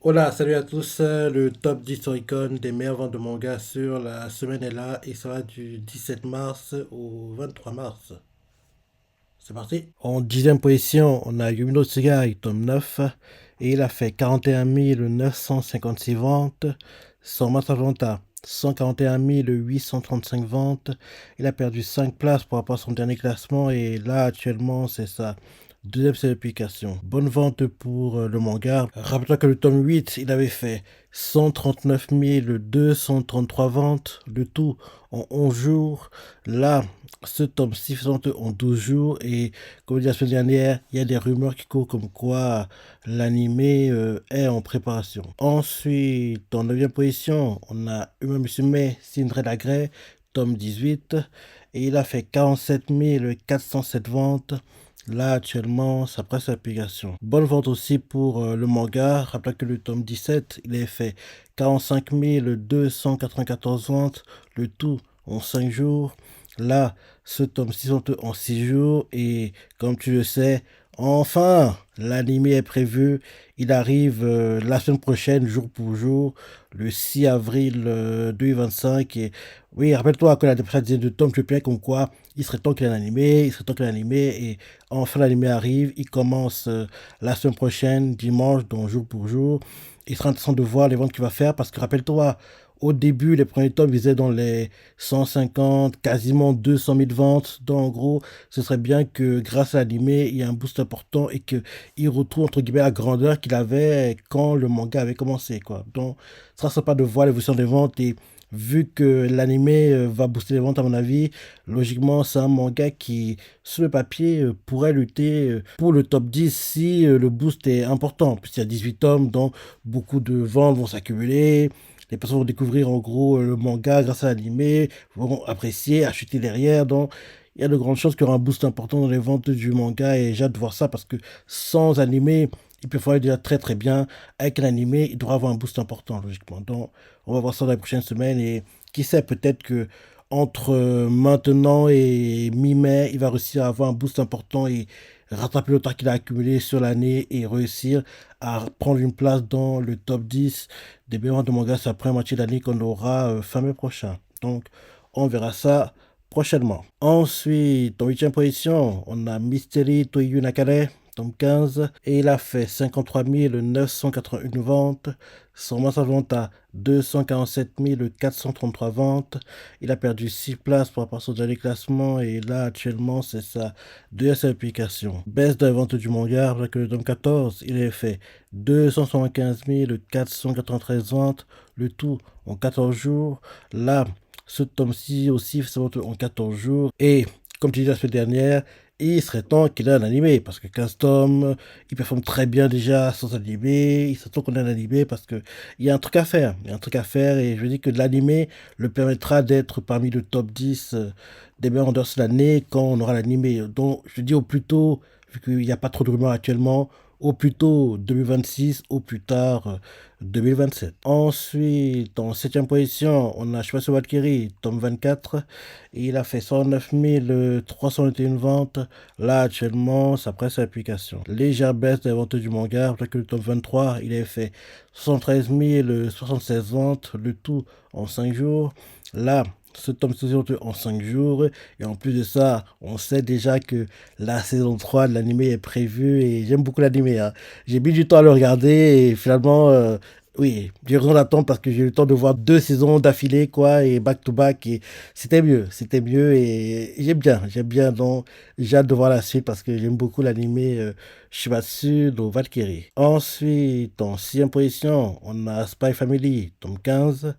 Hola, salut à tous. Le top 10 Oricon des meilleures ventes de manga sur la semaine est là et ça va du 17 mars au 23 mars. C'est parti. En dixième position, on a Yumi no Tsugai, tome 9 et il a fait 41 956 ventes. Son Matsavanta, 141 835 ventes. Il a perdu 5 places par rapport à son dernier classement et là actuellement c'est ça. Deuxième seule publication. Bonne vente pour le manga. Rappelons que le tome 8, il avait fait 139 233 ventes, le tout en 11 jours. Là, ce tome 6 faisant en 12 jours et comme dit la semaine dernière, il y a des rumeurs qui courent comme quoi l'animé est en préparation. Ensuite, en 9 position, on a Uma Musume Cinderella Grey, tome 18 et il a fait 47 407 ventes. Là, actuellement, ça presse l'application. Bonne vente aussi pour le manga. Rappelez que le tome 17, il est fait 45 294 ventes, le tout en 5 jours. Là, ce tome 6 en 6 jours. Et comme tu le sais, enfin, l'anime est prévu. Il arrive la semaine prochaine, jour pour jour, le 6 avril 2025. Et oui, rappelle-toi que la dizaine de tomes, tu peux comme quoi il serait temps qu'il y ait un animé, il serait temps qu'il y ait un animé. Et enfin, l'anime arrive. Il commence la semaine prochaine, dimanche, donc jour pour jour. Il sera intéressant de voir les ventes qu'il va faire parce que rappelle-toi, au début, les premiers tomes visaient dans les 150, quasiment 200 000 ventes. Donc, en gros, ce serait bien que grâce à l'animé, il y ait un boost important et qu'il retrouve, entre guillemets, la grandeur qu'il avait quand le manga avait commencé, quoi. Donc, ce sera sympa de voir l'évolution des ventes et vu que l'animé va booster les ventes, à mon avis, logiquement, c'est un manga qui, sur le papier, pourrait lutter pour le top 10 si le boost est important. Puisqu'il y a 18 tomes, donc beaucoup de ventes vont s'accumuler. Les personnes vont découvrir en gros le manga grâce à l'animé, vont apprécier, acheter derrière. Donc, il y a de grandes chances qu'il y aura un boost important dans les ventes du manga et j'ai hâte de voir ça parce que sans animé, il peut falloir déjà très très bien. Avec l'animé, il devra avoir un boost important logiquement. Donc, on va voir ça dans les prochaines semaines et qui sait, peut-être que entre maintenant et mi-mai, il va réussir à avoir un boost important et rattraper le temps qu'il a accumulé sur l'année et réussir à prendre une place dans le top 10 des meilleurs ventes de manga sur la première moitié d'année qu'on aura fin mai prochain. Donc, on verra ça prochainement. Ensuite, en huitième position, on a Mystery Toyu Nakare, tome 15, et il a fait 53 981 ventes. Son masse vente à 247 433 ventes. Il a perdu 6 places par rapport à son dernier classement et là actuellement c'est sa deuxième application. Baisse de la vente du manga, alors que le tome 14, il a fait 275 493 ventes, le tout en 14 jours. Là, ce tome-ci aussi se vend en 14 jours. Et comme tu disais la semaine dernière, il serait temps qu'il ait un animé parce que 15 tomes, il performe très bien déjà sans animé. Il serait temps qu'on ait un animé parce que il y a un truc à faire. Il y a un truc à faire et je dis que l'animé le permettra d'être parmi le top 10 des meilleurs vendeurs de l'année quand on aura l'animé. Donc je dis au plus tôt, vu qu'il n'y a pas trop de rumeurs actuellement, au plus tôt 2026, au plus tard 2027. Ensuite, en septième position, on a Shmasu Valkyrie, tome 24. Et il a fait 109 321 ventes. Là, actuellement, ça presse l'application. Légère baisse des ventes du manga, après que le tome 23, il a fait 73 076 ventes, le tout en 5 jours. Là, ce tome se vend en 5 jours. Et en plus de ça, on sait déjà que la saison 3 de l'anime est prévue. Et j'aime beaucoup l'anime, hein. J'ai mis du temps à le regarder. Et finalement, oui, j'ai raison d'attendre parce que j'ai eu le temps de voir 2 saisons d'affilée, quoi, et back-to-back. Et c'était mieux. Et j'aime bien. Donc, j'ai hâte de voir la suite parce que j'aime beaucoup l'anime Shibatsu no Valkyrie. Ensuite, en sixième position, on a Spy Family, tome 15.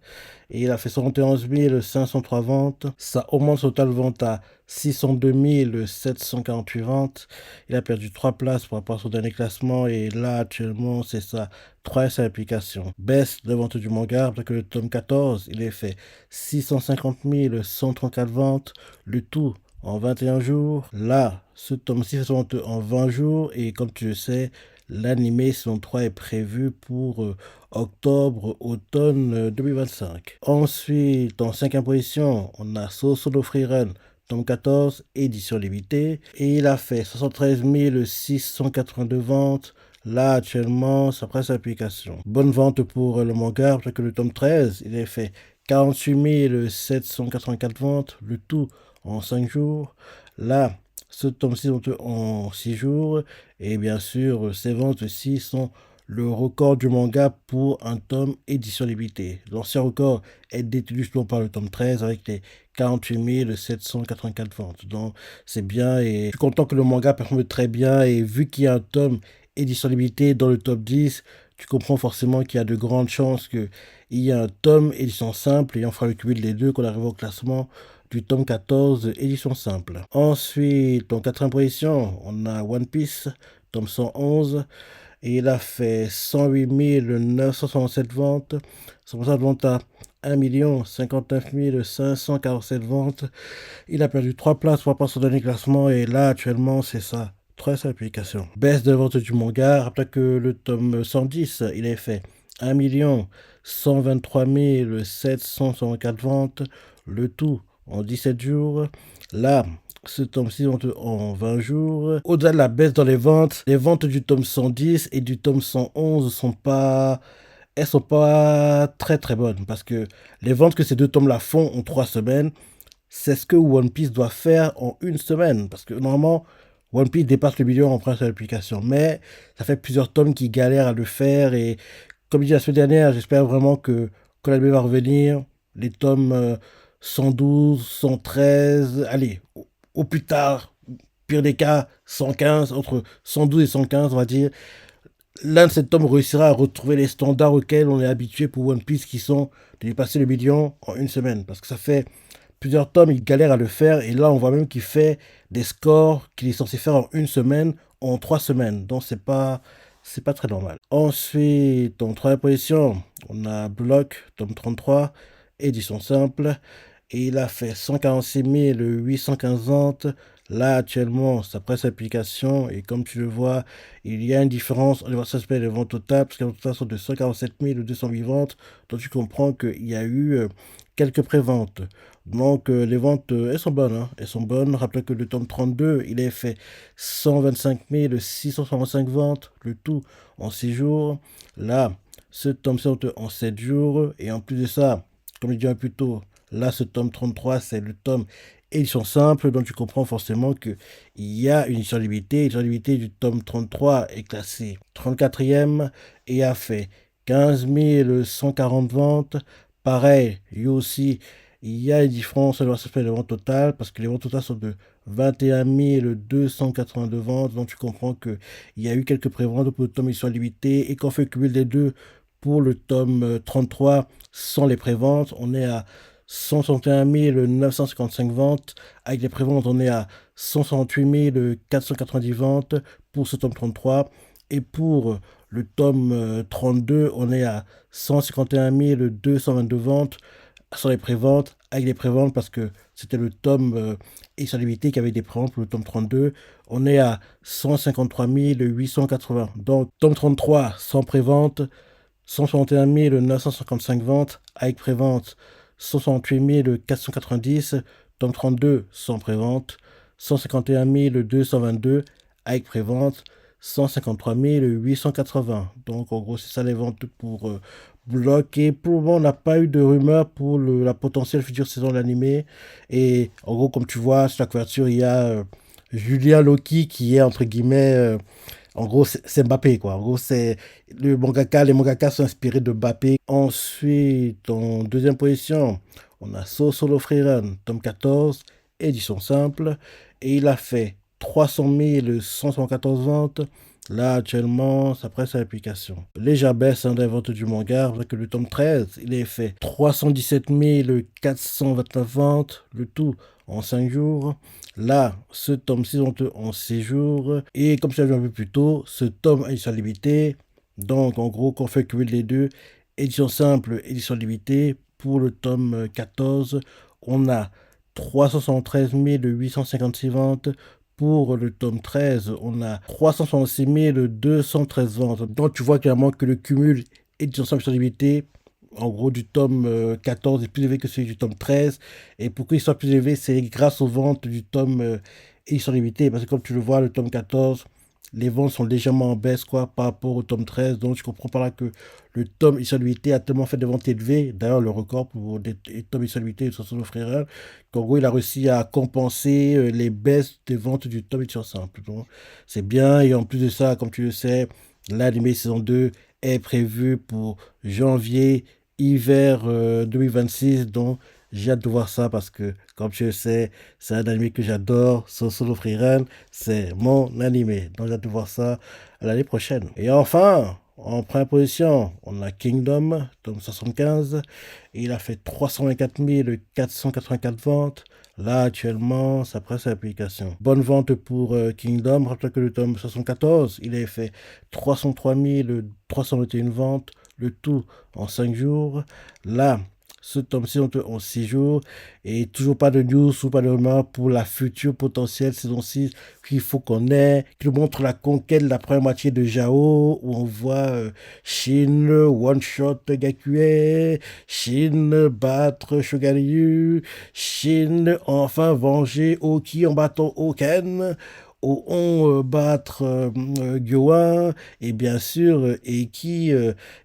Et il a fait 71 503 ventes. Ça augmente son total de vente à 602 748 ventes. Il a perdu 3 places par rapport à son dernier classement. Et là, actuellement, c'est sa troisième application. Baisse de vente du manga, parce que le tome 14, il est fait 650 134 ventes. Le tout en 21 jours. Là, ce tome-ci fait son vente en 20 jours. Et comme tu le sais, l'animé saison 3 est prévu pour octobre, automne 2025. Ensuite, en cinquième position, on a Solo Free Run, tome 14, édition limitée. Et il a fait 73 682 ventes. Là, actuellement, ça presse l'application. Bonne vente pour le manga, parce que le tome 13, il est fait 48 784 ventes, le tout en 5 jours. Là, ce tome-ci en 6 jours. Et bien sûr, ces ventes aussi sont le record du manga pour un tome édition limitée. L'ancien record est détenu justement par le tome 13 avec les 48 784 ventes. Donc c'est bien et je suis content que le manga performe très bien et vu qu'il y a un tome édition limitée dans le top 10, tu comprends forcément qu'il y a de grandes chances qu'il y ait un tome édition simple et on fera le cumul des deux qu'on arrive au classement du tome 14 édition simple. Ensuite, en quatrième position, on a One Piece, tome 111. Et il a fait 108 967 ventes. Son pourcentage de vente à 1 59 547 ventes. Il a perdu 3 places par rapport à son dernier classement. Et là, actuellement, c'est ça. Très seule application. Baisse de vente du manga. Rappelez que le tome 110, il a fait 1 123 764 ventes. Le tout en 17 jours. Là, ce tome-ci en 20 jours. Au-delà de la baisse dans les ventes du tome 110 et du tome 111 elles sont pas très très bonnes parce que les ventes que ces deux tomes-là font en 3 semaines, c'est ce que One Piece doit faire en une semaine. Parce que normalement, One Piece dépasse le million en principe d'application. Mais ça fait plusieurs tomes qui galèrent à le faire. Et comme je dis la semaine dernière, j'espère vraiment que quand l'anime va revenir, les tomes 112, 113, allez, au plus tard, pire des cas, 115, entre 112 et 115, on va dire, l'un de ces tomes réussira à retrouver les standards auxquels on est habitué pour One Piece qui sont de dépasser le million en une semaine. Parce que ça fait plusieurs tomes, il galère à le faire. Et là, on voit même qu'il fait des scores qu'il est censé faire en une semaine, en 3 semaines. Donc, c'est pas très normal. Ensuite, en troisième position, on a Block, tome 33, édition simple. Et il a fait 146 815 ventes. Là, actuellement, ça presse l'application. Et comme tu le vois, il y a une différence entre les aspects de ventes totales, parce que les ventes totales sont de 147 208 ventes. Donc, tu comprends qu'il y a eu quelques préventes. Donc, les ventes, elles sont bonnes. Hein. Elles sont bonnes. Rappelez que le tome 32, il a fait 125 665 ventes, le tout en 6 jours. Là, ce tome sort en 7 jours. Et en plus de ça, comme je disais plus tôt, là, ce tome 33, c'est le tome édition simple, donc tu comprends forcément qu'il y a une édition limitée. L'édition limitée du tome 33 est classée 34e et a fait 15 140 ventes. Pareil, lui aussi, il y a une différence dans l'aspect de vente totale parce que les ventes totales sont de 21 282 ventes. Donc tu comprends qu'il y a eu quelques préventes pour le tome édition limitée et qu'on fait le cumul des deux pour le tome 33 sans les préventes, on est à 161 955 ventes. Avec les préventes, on est à 168 490 ventes pour ce tome 33. Et pour le tome 32, on est à 151 222 ventes sur les préventes, avec les préventes parce que c'était le tome édition limitée qui avait des préventes pour le tome 32. On est à 153 880. Donc, tome 33 sans prévente, 161 955 ventes avec prévente, 168 490, tome 32 sans prévente, 151 222 avec prévente, 153 880. Donc en gros, c'est ça les ventes pour Block. Et pour le moment, on n'a pas eu de rumeur pour la potentielle future saison de l'animé. Et en gros, comme tu vois, sur la couverture, il y a Julien Loki qui est entre guillemets. En gros, c'est Mbappé, quoi. En gros, c'est les mangakas sont inspirés de Mbappé. Ensuite, en deuxième position, on a Solo Freerun, tome 14, édition simple. Et il a fait 300 114 ventes. Là, actuellement, ça presse à l'application. Légère baisse des ventes du manga, avec le tome 13, il est fait 317 429 ventes, le tout en 5 jours. Là, ce tome 6 en 6 jours. Et comme je l'ai vu un peu plus tôt, ce tome a édition limitée. Donc, en gros, quand on fait le cumul les deux, édition simple, édition limitée, pour le tome 14, on a 373 856 ventes. Pour le tome 13, on a 366 213 ventes. Donc, tu vois clairement que le cumul édition simple, édition limitée, en gros, du tome 14 est plus élevé que celui du tome 13. Et pourquoi il soit plus élevé, c'est grâce aux ventes du tome édition limitée. Parce que comme tu le vois, le tome 14, les ventes sont légèrement en baisse quoi, par rapport au tome 13. Donc, je comprends par là que le tome Isolité a tellement fait des ventes élevées. D'ailleurs, le record pour des tomes Isolité de Solo Frérel, qu'en gros, il a réussi à compenser les baisses des ventes du tome sur simple. Donc, c'est bien. Et en plus de ça, comme tu le sais, l'animé saison 2 est prévu pour janvier, hiver 2026. Donc, j'ai hâte de voir ça parce que, comme tu le sais, c'est un anime que j'adore. Solo Frieren, c'est mon animé. Donc, j'ai hâte de voir ça à l'année prochaine. Et enfin, en première position, on a Kingdom, tome 75. Il a fait 324 484 ventes. Là, actuellement, ça presse l'application. Bonne vente pour Kingdom. Rappelez que le tome 74, il a fait 303 321 ventes. Le tout en 5 jours. Là, ce tome-ci en 6 jours. Et toujours pas de news ou pas de rumeurs pour la future potentielle saison 6 qu'il faut qu'on ait, qui nous montre la conquête de la première moitié de Jao, où on voit Shin one-shot Gakue, Shin battre Shogaryu, Shin enfin venger Oki en battant Oken, on battre Gyoin et bien sûr Eki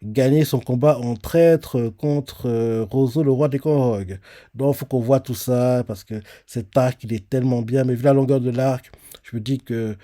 gagner son combat en traître contre Rozo le roi des Korog. Donc il faut qu'on voit tout ça parce que cet arc il est tellement bien mais vu la longueur de l'arc je me dis que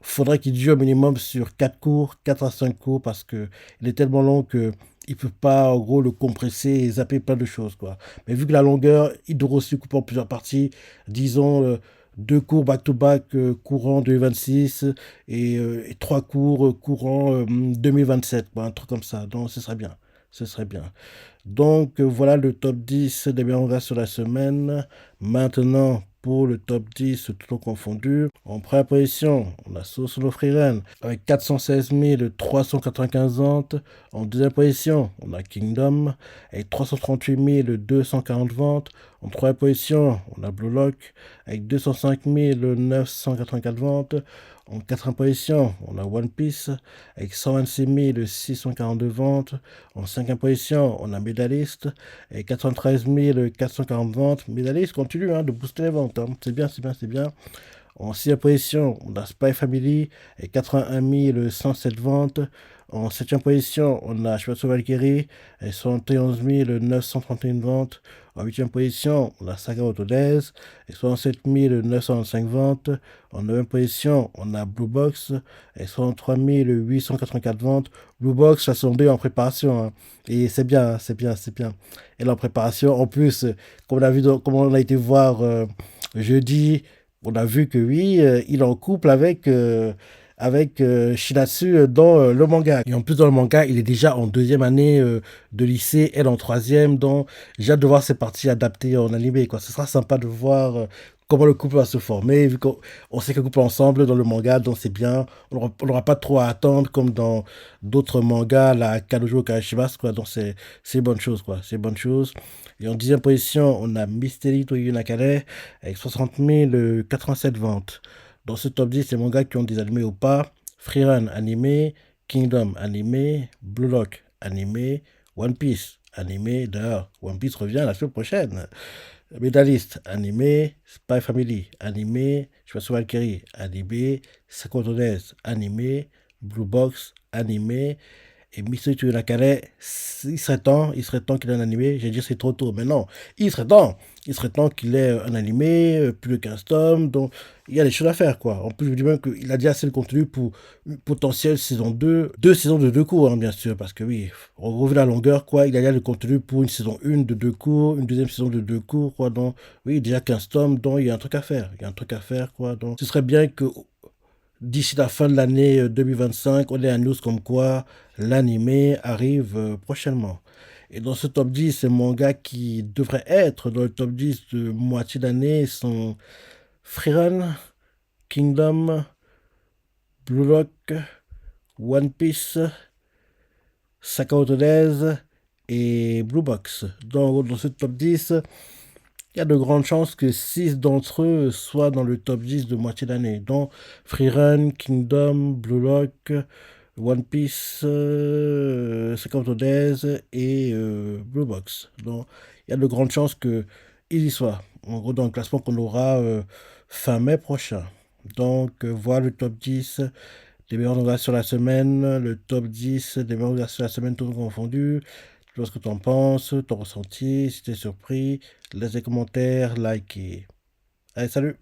faudrait qu'il dure au minimum sur 4 cours, 4 à 5 cours parce que il est tellement long que il peut pas en gros le compresser et zapper plein de choses quoi. Mais vu que la longueur, il doit aussi couper en plusieurs parties, disons 2 cours back-to-back courant 2026 et 3 cours courant 2027, quoi, un truc comme ça. Donc ce serait bien. Ce serait bien. Donc voilà le top 10 des meilleurs mangas sur la semaine. Maintenant, pour le top 10, tout confondu. En première position, on a Solo Frieren avec 416 395 ventes. En deuxième position, on a Kingdom avec 338 240 ventes. En troisième position, on a Blue Lock avec 205 984 ventes. En quatrième position, on a One Piece avec 126 642 ventes. En cinquième position, on a Medalist et 93 440 ventes. Medalist continue de booster les ventes. C'est bien, c'est bien, c'est bien. En sixième position, on a Spy Family et 81 107 ventes. En septième position, on a Shibatsu Valkyrie et 71 931 ventes. En huitième position, on a Saga Autodesk et 67 925 ventes. En neuvième position, on a Blue Box et 63 884 ventes. Blue Box, ça sont deux en préparation. Et c'est bien, c'est bien, c'est bien. Et en préparation, en plus, comme on a vu, comme on a été voir jeudi, on a vu que oui, il est en couple avec Shinatsu dans le manga. Et en plus, dans le manga, il est déjà en deuxième année de lycée, elle en troisième. Donc, j'ai hâte de voir ces parties adaptées en animé, quoi. Ce sera sympa de voir comment le couple va se former, vu qu'on sait qu'un couple ensemble dans le manga, donc c'est bien. On n'aura pas trop à attendre, comme dans d'autres mangas, la Kanojo Kashimas, quoi. Donc, c'est bonne chose, quoi. C'est bonne chose. Et en dixième position, on a Mystery to Yunakare avec 60 087 ventes. Dans ce top 10, les mangas qui ont des animés ou pas. Freerun animé, Kingdom animé, Blue Lock animé, One Piece animé. D'ailleurs, One Piece revient la semaine prochaine. Medalist animé, Spy Family animé, Shibatsu Valkyrie animé, Sakotodes animé, Blue Box animé. Et Mystery to Nakare, il serait temps qu'il ait un animé. J'ai dit c'est trop tôt, mais non, il serait temps. Il serait temps qu'il ait un animé, plus de 15 tomes, donc il y a des choses à faire, quoi. En plus, je me dis même qu'il a déjà assez de contenu pour une potentielle saison 2, 2 saisons de 2 cours, bien sûr, parce que oui, on revient la longueur, quoi. Il a déjà le contenu pour une saison 1 de 2 cours, une deuxième saison de 2 cours, quoi. Donc, oui, déjà 15 tomes, donc il y a un truc à faire. Il y a un truc à faire, quoi. Donc, ce serait bien que d'ici la fin de l'année 2025, on ait un news comme quoi l'animé arrive prochainement. Et dans ce top 10, ces mangas qui devraient être dans le top 10 de moitié d'année sont Frieren, Kingdom, Blue Lock, One Piece, Sakao Days et Blue Box. Dans ce top 10, il y a de grandes chances que 6 d'entre eux soient dans le top 10 de moitié d'année, dont Freerun, Kingdom, Blue Lock, One Piece, Second Days et Blue Box. Donc, il y a de grandes chances qu'ils y soient. En gros, dans le classement qu'on aura fin mai prochain. Donc, voilà le top 10 des meilleurs mangas sur la semaine, le top 10 des meilleurs mangas sur la semaine, tout confondu. Tu vois ce que tu en penses, ton ressenti, si t'es surpris, laisse des commentaires, like et... Allez, salut!